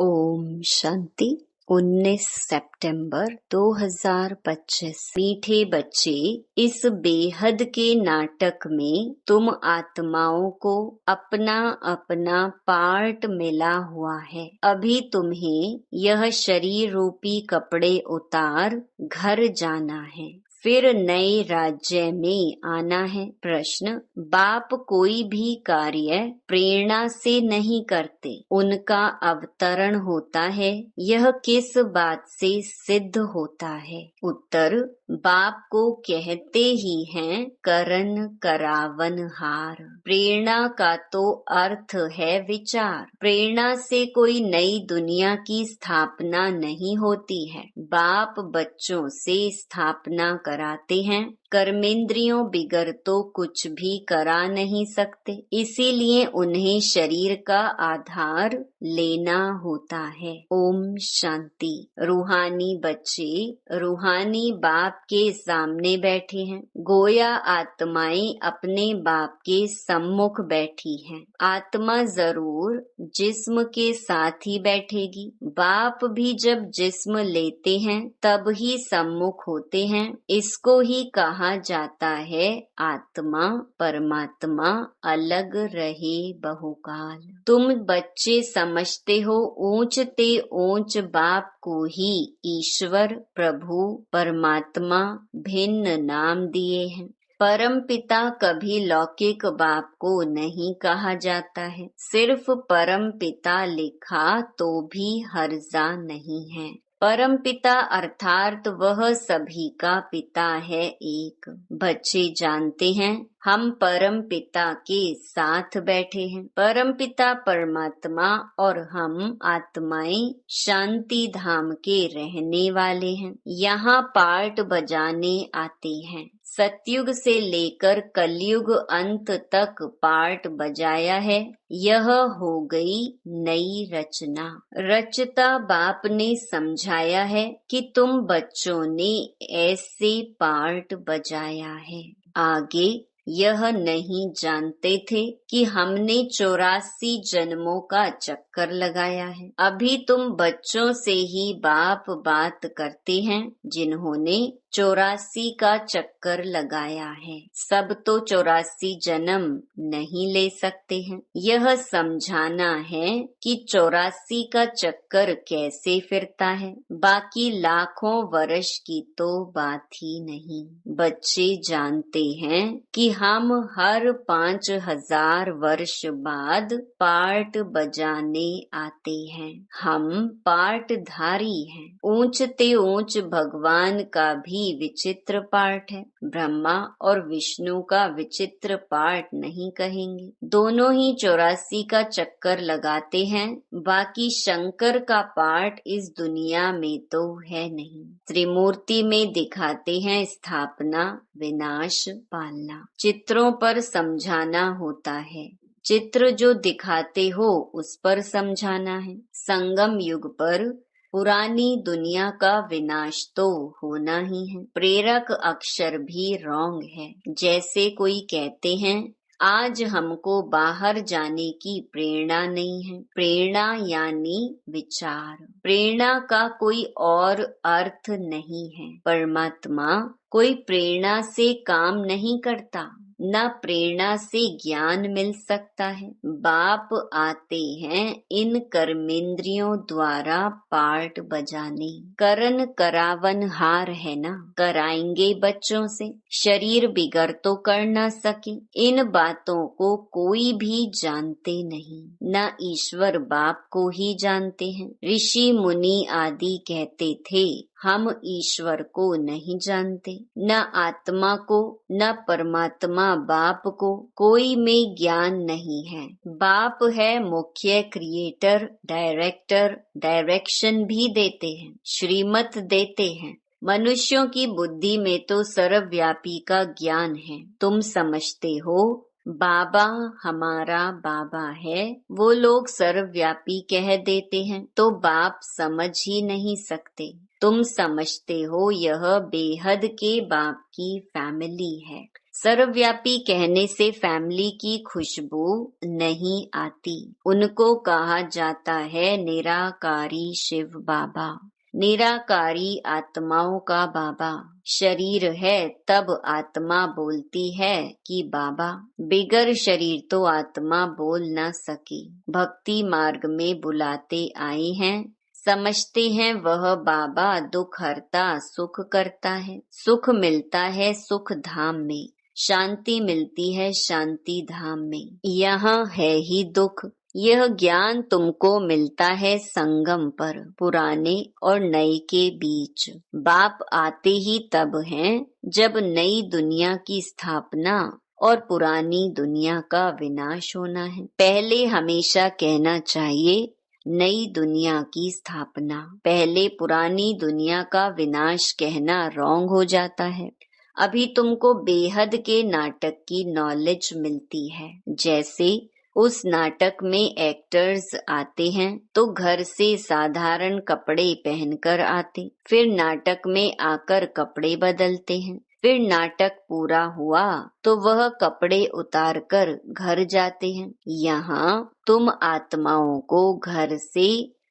ओम शांति। 19 सितंबर 2025। मीठे बच्चे, इस बेहद के नाटक में तुम आत्माओं को अपना अपना पार्ट मिला हुआ है। अभी तुम्हें यह शरीर रूपी कपड़े उतार घर जाना है, फिर नए राज्य में आना है। प्रश्न: बाप कोई भी कार्य प्रेरणा से नहीं करते, उनका अवतरण होता है। यह किस बात से सिद्ध होता है? उत्तर: बाप को कहते ही हैं करन करावन हार। प्रेरणा का तो अर्थ है विचार। प्रेरणा से कोई नई दुनिया की स्थापना नहीं होती है। बाप बच्चों से स्थापना कराते हैं। कर्मेंद्रियों बिगर तो कुछ भी करा नहीं सकते, इसीलिए उन्हें शरीर का आधार लेना होता है। ओम शांति। रूहानी बच्चे रूहानी बाप के सामने बैठे हैं। गोया आत्माएं अपने बाप के सम्मुख बैठी हैं। आत्मा जरूर जिस्म के साथ ही बैठेगी। बाप भी जब जिस्म लेते हैं तब ही सम्मुख होते हैं। इसको ही कहा जाता है आत्मा परमात्मा अलग रहे बहुकाल। तुम बच्चे समझते हो ऊंचते ऊंच बाप को ही ईश्वर प्रभु परमात्मा भिन्न नाम दिए हैं। परम पिता कभी लौकिक बाप को नहीं कहा जाता है। सिर्फ परम पिता लिखा तो भी हर्जा नहीं है। परम पिता अर्थात वह सभी का पिता है एक। बच्चे जानते हैं हम परम पिता के साथ बैठे हैं। परम पिता परमात्मा और हम आत्माएं शांति धाम के रहने वाले हैं। यहाँ पार्ट बजाने आते हैं। सतयुग से लेकर कलयुग अंत तक पार्ट बजाया है। यह हो गई नई रचना। रचता बाप ने समझाया है कि तुम बच्चों ने ऐसे पार्ट बजाया है। आगे यह नहीं जानते थे कि हमने 84 जन्मों का चक्कर लगाया है। अभी तुम बच्चों से ही बाप बात करते हैं जिन्होंने 84 का चक्कर लगाया है। सब तो 84 जन्म नहीं ले सकते हैं। यह समझाना है कि 84 का चक्कर कैसे फिरता है। बाकी लाखों वर्ष की तो बात ही नहीं। बच्चे जानते हैं कि हम हर 5000 वर्ष बाद पार्ट बजाने आते हैं। हम पार्टधारी हैं। ऊंचते ऊंच भगवान का भी विचित्र पार्ट है। ब्रह्मा और विष्णु का विचित्र पार्ट नहीं कहेंगे। दोनों ही 84 का चक्कर लगाते हैं। बाकी शंकर का पार्ट इस दुनिया में तो है नहीं। त्रिमूर्ति में दिखाते हैं स्थापना विनाश पालना। चित्रों पर समझाना होता है। चित्र जो दिखाते हो उस पर समझाना है। संगम युग पर पुरानी दुनिया का विनाश तो होना ही है। प्रेरक अक्षर भी रॉन्ग है। जैसे कोई कहते हैं आज हमको बाहर जाने की प्रेरणा नहीं है। प्रेरणा यानी विचार। प्रेरणा का कोई और अर्थ नहीं है। परमात्मा कोई प्रेरणा से काम नहीं करता, न प्रेरणा से ज्ञान मिल सकता है। बाप आते हैं इन कर्मेंद्रियों द्वारा पार्ट बजाने। करन करावन हार है ना, कराएंगे बच्चों से। शरीर बिगर तो कर न सके। इन बातों को कोई भी जानते नहीं, न ईश्वर बाप को ही जानते हैं। ऋषि मुनि आदि कहते थे हम ईश्वर को नहीं जानते, न आत्मा को न परमात्मा बाप को। कोई में ज्ञान नहीं है। बाप है मुख्य क्रिएटर डायरेक्टर। डायरेक्शन भी देते हैं, श्रीमत देते हैं। मनुष्यों की बुद्धि में तो सर्वव्यापी का ज्ञान है। तुम समझते हो बाबा हमारा बाबा है, वो लोग सर्वव्यापी कह देते हैं तो बाप समझ ही नहीं सकते। तुम समझते हो यह बेहद के बाप की फैमिली है। सर्वव्यापी कहने से फैमिली की खुशबू नहीं आती। उनको कहा जाता है निराकारी शिव बाबा, निराकारी आत्माओं का बाबा। शरीर है तब आत्मा बोलती है कि बाबा। बिगर शरीर तो आत्मा बोल न सकी। भक्ति मार्ग में बुलाते आए हैं, समझते हैं वह बाबा दुख हरता सुख करता है। सुख मिलता है सुख धाम में, शांति मिलती है शांति धाम में। यहाँ है ही दुख। यह ज्ञान तुमको मिलता है संगम पर, पुराने और नए के बीच। बाप आते ही तब हैं जब नई दुनिया की स्थापना और पुरानी दुनिया का विनाश होना है। पहले हमेशा कहना चाहिए नई दुनिया की स्थापना, पहले पुरानी दुनिया का विनाश कहना रॉन्ग हो जाता है। अभी तुमको बेहद के नाटक की नॉलेज मिलती है। जैसे उस नाटक में एक्टर्स आते हैं तो घर से साधारण कपड़े पहनकर आते, फिर नाटक में आकर कपड़े बदलते हैं, फिर नाटक पूरा हुआ तो वह कपड़े उतारकर घर जाते हैं। यहाँ तुम आत्माओं को घर से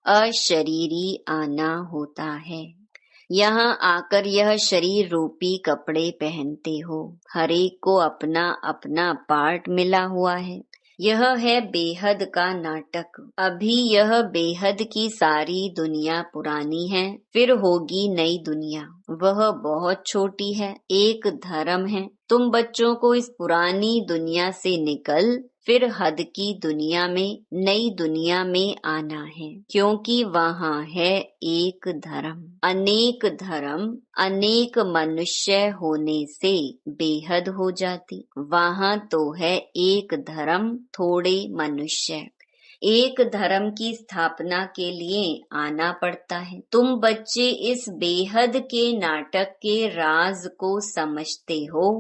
अशरीरी आना होता है। यहाँ आकर यह शरीर रूपी कपड़े पहनते हो। हर एक को अपना अपना पार्ट मिला हुआ है। यह है बेहद का नाटक। अभी यह बेहद की सारी दुनिया पुरानी है, फिर होगी नई दुनिया। वह बहुत छोटी है, एक धर्म है। तुम बच्चों को इस पुरानी दुनिया से निकल फिर हद की दुनिया में, नई दुनिया में आना है, क्योंकि वहाँ है एक धर्म। अनेक धर्म अनेक मनुष्य होने से बेहद हो जाती। वहाँ तो है एक धर्म थोड़े मनुष्य। एक धर्म की स्थापना के लिए आना पड़ता है। तुम बच्चे इस बेहद के नाटक के राज को समझते हो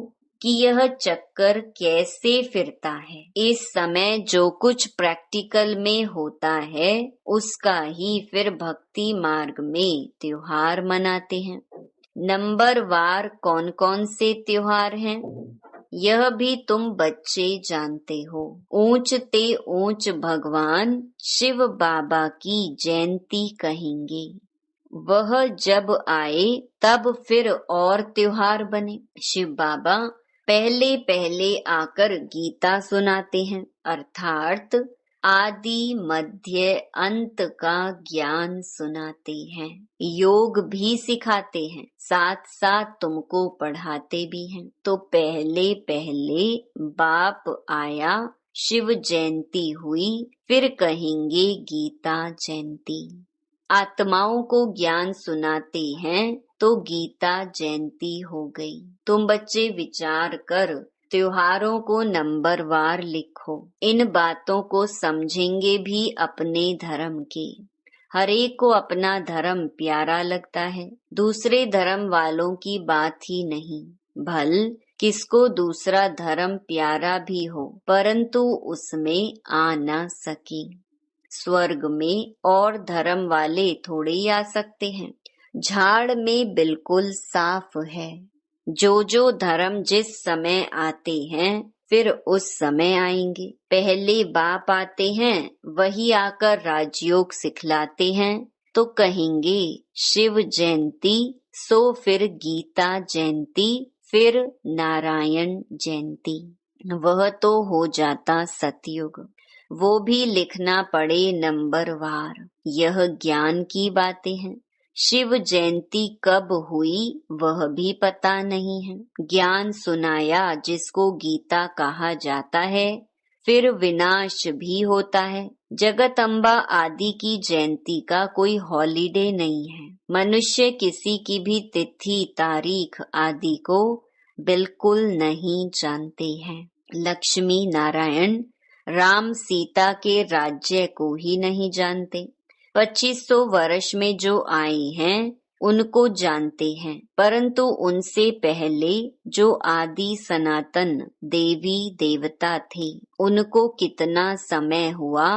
कि यह चक्कर कैसे फिरता है। इस समय जो कुछ प्रैक्टिकल में होता है उसका ही फिर भक्ति मार्ग में त्योहार मनाते हैं। नंबर वार कौन कौन से त्योहार हैं यह भी तुम बच्चे जानते हो। ऊंच ते ऊंच भगवान शिव बाबा की जयंती कहेंगे। वह जब आए तब फिर और त्योहार बने। शिव बाबा पहले पहले आकर गीता सुनाते हैं, अर्थात आदि मध्य अंत का ज्ञान सुनाते हैं। योग भी सिखाते हैं, साथ साथ तुमको पढ़ाते भी हैं। तो पहले पहले बाप आया, शिव जयंती हुई, फिर कहेंगे गीता जयंती। आत्माओं को ज्ञान सुनाते हैं तो गीता जयंती हो गई। तुम बच्चे विचार कर त्योहारों को नंबरवार लिखो। इन बातों को समझेंगे भी अपने धर्म के। हर एक को अपना धर्म प्यारा लगता है, दूसरे धर्म वालों की बात ही नहीं। भल किसको दूसरा धर्म प्यारा भी हो परंतु उसमें आ न सके। स्वर्ग में और धर्म वाले थोड़े ही आ सकते हैं। झाड़ में बिल्कुल साफ है। जो धर्म जिस समय आते हैं फिर उस समय आएंगे। पहले बाप आते हैं, वही आकर राजयोग सिखलाते हैं तो कहेंगे शिव जयंती, सो फिर गीता जयंती, फिर नारायण जयंती। वह तो हो जाता सतयुग, वो भी लिखना पड़े नंबरवार। यह ज्ञान की बातें हैं। शिव जयंती कब हुई वह भी पता नहीं है। ज्ञान सुनाया जिसको गीता कहा जाता है, फिर विनाश भी होता है। जगत अम्बा आदि की जयंती का कोई हॉलीडे नहीं है। मनुष्य किसी की भी तिथि तारीख आदि को बिल्कुल नहीं जानते हैं। लक्ष्मी नारायण राम सीता के राज्य को ही नहीं जानते। 2500 वर्ष में जो आए हैं उनको जानते हैं, परंतु उनसे पहले जो आदि सनातन देवी देवता थे उनको कितना समय हुआ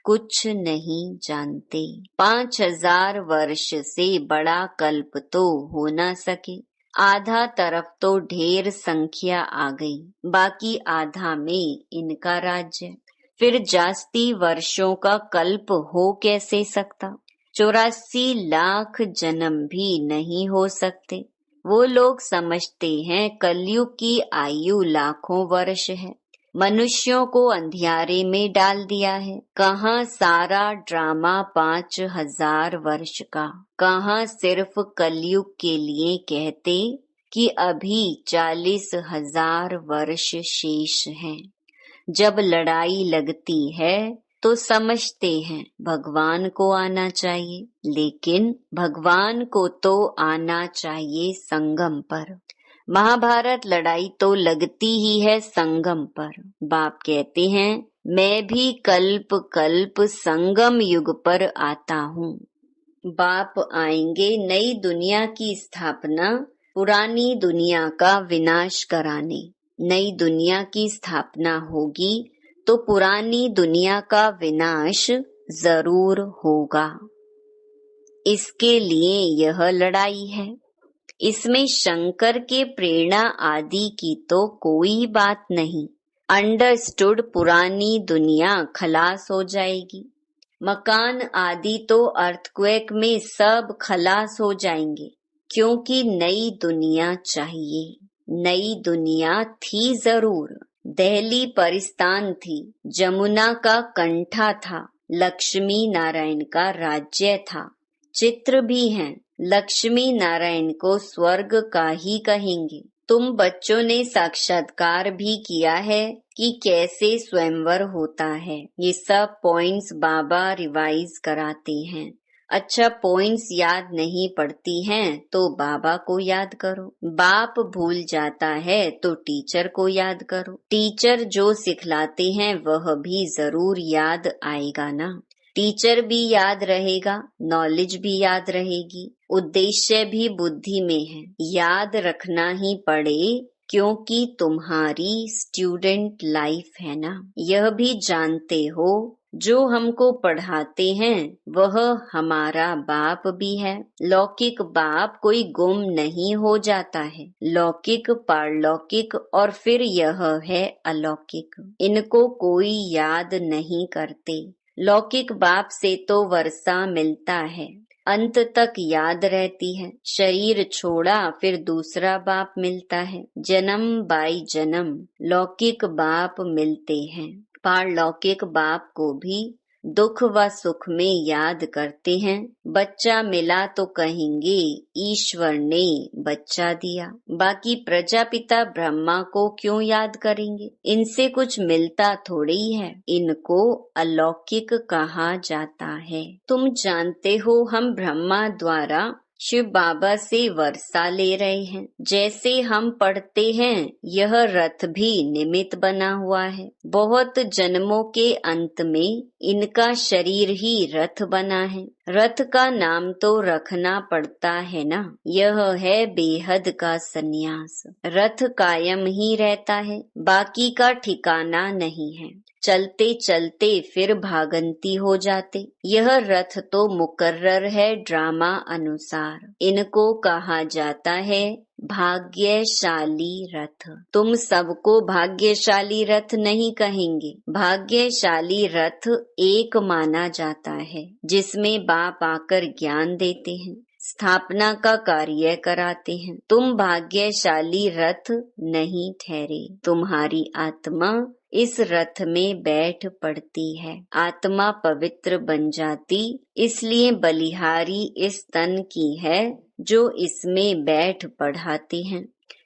कुछ नहीं जानते। 5000 वर्ष से बड़ा कल्प तो हो न सके। आधा तरफ तो ढेर संख्या आ गई, बाकी आधा में इनका राज्य। फिर जास्ती वर्षों का कल्प हो कैसे सकता? 84 लाख जन्म भी नहीं हो सकते। वो लोग समझते हैं कलयुग की आयु लाखों वर्ष है। मनुष्यों को अंधियारे में डाल दिया है। कहाँ सारा ड्रामा 5000 वर्ष का, कहाँ सिर्फ कलयुग के लिए कहते कि अभी 40,000 वर्ष शेष हैं। जब लड़ाई लगती है तो समझते हैं भगवान को आना चाहिए, लेकिन भगवान को तो आना चाहिए संगम पर। महाभारत लड़ाई तो लगती ही है संगम पर। बाप कहते हैं मैं भी कल्प कल्प संगम युग पर आता हूँ। बाप आएंगे नई दुनिया की स्थापना, पुरानी दुनिया का विनाश कराने। नई दुनिया की स्थापना होगी तो पुरानी दुनिया का विनाश जरूर होगा। इसके लिए यह लड़ाई है। इसमें शंकर के प्रेरणा आदि की तो कोई बात नहीं। अंडरस्टूड, पुरानी दुनिया खलास हो जाएगी। मकान आदि तो अर्थक्वेक में सब खलास हो जाएंगे, क्योंकि नई दुनिया चाहिए। नई दुनिया थी जरूर। दिल्ली परिस्तान थी, जमुना का कंठा था, लक्ष्मी नारायण का राज्य था। चित्र भी हैं। लक्ष्मी नारायण को स्वर्ग का ही कहेंगे। तुम बच्चों ने साक्षात्कार भी किया है कि कैसे स्वयंवर होता है। ये सब पॉइंट्स बाबा रिवाइज कराते हैं। अच्छा, पॉइंट्स याद नहीं पड़ती हैं तो बाबा को याद करो। बाप भूल जाता है तो टीचर को याद करो। टीचर जो सिखलाते हैं वह भी जरूर याद आएगा ना। टीचर भी याद रहेगा, नॉलेज भी याद रहेगी, उद्देश्य भी बुद्धि में है। याद रखना ही पड़े, क्योंकि तुम्हारी स्टूडेंट लाइफ है ना। यह भी जानते हो जो हमको पढ़ाते हैं वह हमारा बाप भी है। लौकिक बाप कोई गुम नहीं हो जाता है। लौकिक, पारलौकिक और फिर यह है अलौकिक। इनको कोई याद नहीं करते। लौकिक बाप से तो वर्षा मिलता है, अंत तक याद रहती है। शरीर छोड़ा फिर दूसरा बाप मिलता है। जन्म बाई जन्म लौकिक बाप मिलते हैं। पारलौकिक बाप को भी दुख व सुख में याद करते हैं। बच्चा मिला तो कहेंगे ईश्वर ने बच्चा दिया। बाकी प्रजापिता ब्रह्मा को क्यों याद करेंगे? इनसे कुछ मिलता थोड़ी है। इनको अलौकिक कहा जाता है। तुम जानते हो हम ब्रह्मा द्वारा शिव बाबा से वर्षा ले रहे हैं। जैसे हम पढ़ते हैं यह रथ भी निमित्त बना हुआ है। बहुत जन्मों के अंत में इनका शरीर ही रथ बना है। रथ का नाम तो रखना पड़ता है ना। यह है बेहद का सन्यास। रथ कायम ही रहता है, बाकी का ठिकाना नहीं है। चलते चलते फिर भागंती हो जाते। यह रथ तो मुकर्रर है ड्रामा अनुसार। इनको कहा जाता है भाग्यशाली रथ। तुम सबको भाग्यशाली रथ नहीं कहेंगे। भाग्यशाली रथ एक माना जाता है, जिसमें बाप आकर ज्ञान देते हैं, स्थापना का कार्य कराते हैं। तुम भाग्यशाली रथ नहीं ठहरे। तुम्हारी आत्मा इस रथ में बैठ पड़ती है। आत्मा पवित्र बन जाती, इसलिए बलिहारी इस तन की है जो इसमें बैठ पढ़ाते हैं।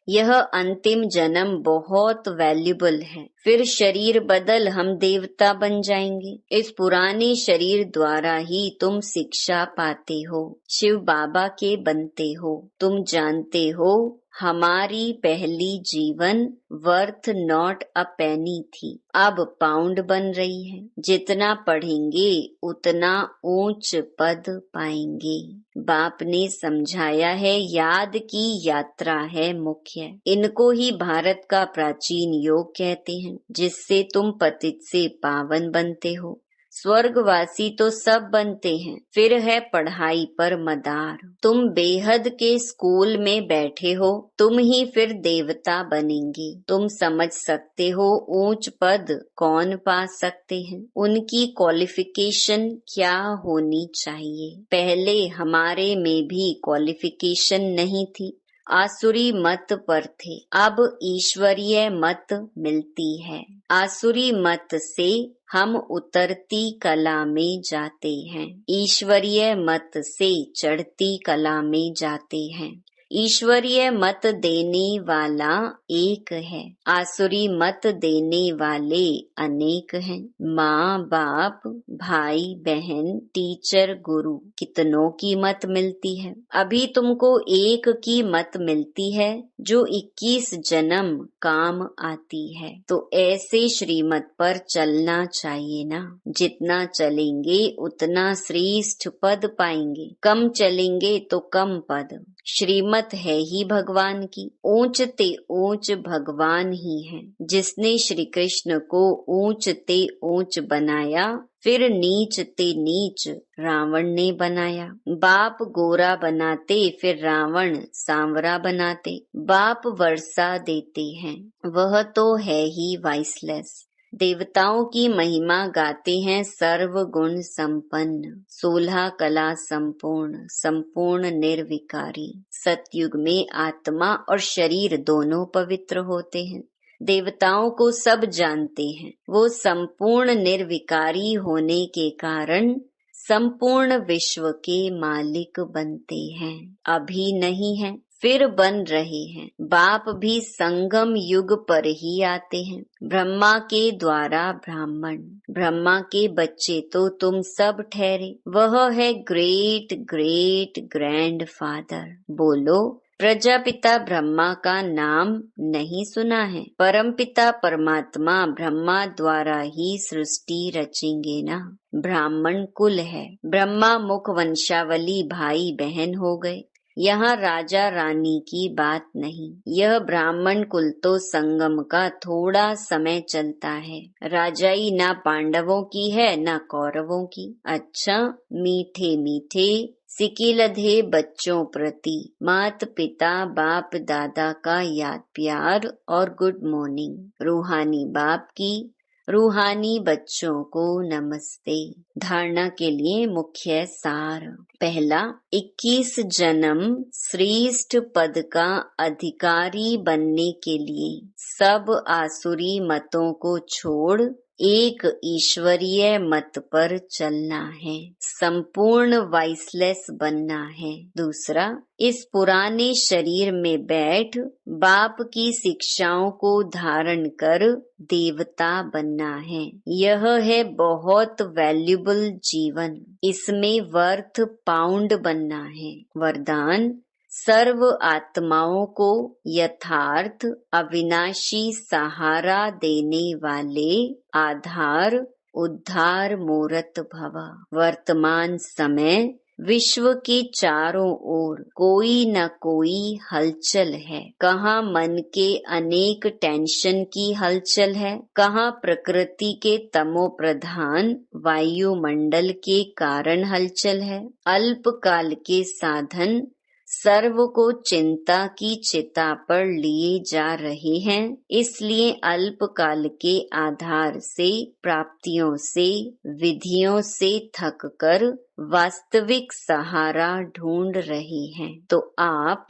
यह अंतिम जन्म बहुत वैल्यूबल है। फिर शरीर बदल हम देवता बन जाएंगे। इस पुराने शरीर द्वारा ही तुम शिक्षा पाते हो, शिव बाबा के बनते हो। तुम जानते हो हमारी पहली जीवन वर्थ नॉट अ पेनी थी, अब पाउंड बन रही है। जितना पढ़ेंगे उतना ऊंच पद पाएंगे। बाप ने समझाया है याद की यात्रा है मुख्य। इनको ही भारत का प्राचीन योग कहते हैं, जिससे तुम पतित से पावन बनते हो। स्वर्गवासी तो सब बनते हैं, फिर है पढ़ाई पर मदार। तुम बेहद के स्कूल में बैठे हो, तुम ही फिर देवता बनेंगे। तुम समझ सकते हो ऊंच पद कौन पा सकते हैं, उनकी क्वालिफिकेशन क्या होनी चाहिए। पहले हमारे में भी क्वालिफिकेशन नहीं थी, आसुरी मत पर थे, अब ईश्वरीय मत मिलती है। आसुरी मत से हम उतरती कला में जाते हैं, ईश्वरीय मत से चढ़ती कला में जाते हैं। ईश्वरीय मत देने वाला एक है, आसुरी मत देने वाले अनेक हैं। माँ बाप, भाई बहन, टीचर, गुरु, कितनों की मत मिलती है। अभी तुमको एक की मत मिलती है जो 21 जन्म काम आती है। तो ऐसे श्रीमत पर चलना चाहिए ना। जितना चलेंगे उतना श्रेष्ठ पद पाएंगे, कम चलेंगे तो कम पद। श्रीमत है ही भगवान की, ऊंच ते ऊंच भगवान ही है। जिसने श्री कृष्ण को ऊंच ते ऊंच बनाया, फिर नीच ते नीच रावण ने बनाया। बाप गोरा बनाते, फिर रावण सांवरा बनाते। बाप वर्षा देते हैं, वह तो है ही वाइसलेस। देवताओं की महिमा गाते हैं सर्व गुण संपन्न, 16 कला संपूर्ण, संपूर्ण निर्विकारी। सतयुग में आत्मा और शरीर दोनों पवित्र होते हैं। देवताओं को सब जानते हैं, वो संपूर्ण निर्विकारी होने के कारण संपूर्ण विश्व के मालिक बनते हैं। अभी नहीं है, फिर बन रहे हैं। बाप भी संगम युग पर ही आते हैं। ब्रह्मा के द्वारा ब्राह्मण, ब्रह्मा के बच्चे तो तुम सब ठहरे। वह है ग्रेट ग्रेट ग्रैंड फादर। बोलो, प्रजापिता ब्रह्मा का नाम नहीं सुना है? परमपिता परमात्मा ब्रह्मा द्वारा ही सृष्टि रचेंगे ना। ब्राह्मण कुल है, ब्रह्मा मुख वंशावली भाई बहन हो गए। यहाँ राजा रानी की बात नहीं, यह ब्राह्मण कुल तो संगम का थोड़ा समय चलता है। राजाई ना पांडवों की है ना कौरवों की। अच्छा, मीठे मीठे सिकिलधे बच्चों प्रति मात पिता बाप दादा का याद प्यार और गुड मॉर्निंग। रूहानी बाप की रूहानी बच्चों को नमस्ते। धारणा के लिए मुख्य सार। पहला, 21 जन्म श्रेष्ठ पद का अधिकारी बनने के लिए सब आसुरी मतों को छोड़ एक ईश्वरीय मत पर चलना है, संपूर्ण वाइसलेस बनना है। दूसरा, इस पुराने शरीर में बैठ बाप की शिक्षाओं को धारण कर देवता बनना है। यह है बहुत वैल्यूबल जीवन, इसमें वर्थ पाउंड बनना है। वरदान, सर्व आत्माओं को यथार्थ अविनाशी सहारा देने वाले आधार उद्धार मूर्त भव। वर्तमान समय विश्व के चारों ओर कोई न कोई हलचल है। कहाँ मन के अनेक टेंशन की हलचल है, कहाँ प्रकृति के तमो प्रधान वायुमंडल के कारण हलचल है। अल्पकाल के साधन सर्व को चिंता की चिता पर लिए जा रहे हैं, इसलिए अल्पकाल के आधार से प्राप्तियों से विधियों से थक कर वास्तविक सहारा ढूंढ रहे हैं। तो आप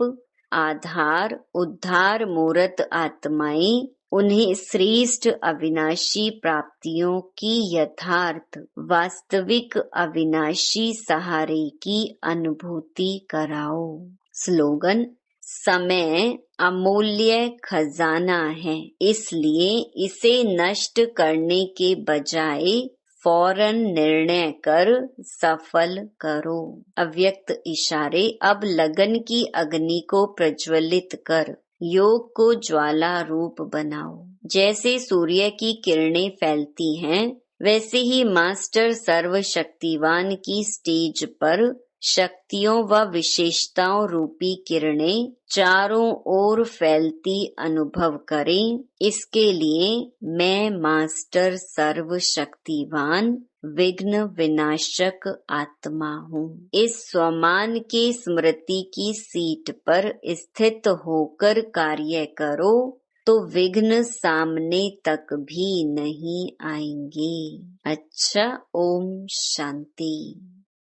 आधार उद्धार मूर्त आत्माएं उन्हें श्रेष्ठ अविनाशी प्राप्तियों की यथार्थ वास्तविक अविनाशी सहारे की अनुभूति कराओ। स्लोगन, समय अमूल्य खजाना है, इसलिए इसे नष्ट करने के बजाय फौरन निर्णय कर सफल करो। अव्यक्त इशारे, अब लगन की अग्नि को प्रज्वलित कर योग को ज्वाला रूप बनाओ। जैसे सूर्य की किरणें फैलती हैं, वैसे ही मास्टर सर्वशक्तिवान की स्टेज पर शक्तियों व विशेषताओं रूपी किरणें चारों ओर फैलती अनुभव करें। इसके लिए मैं मास्टर सर्वशक्तिवान विघ्न विनाशक आत्मा हूँ। इस स्वमान के स्मृति की सीट पर स्थित होकर कार्य करो तो विघ्न सामने तक भी नहीं आएंगे। अच्छा, ओम शांति।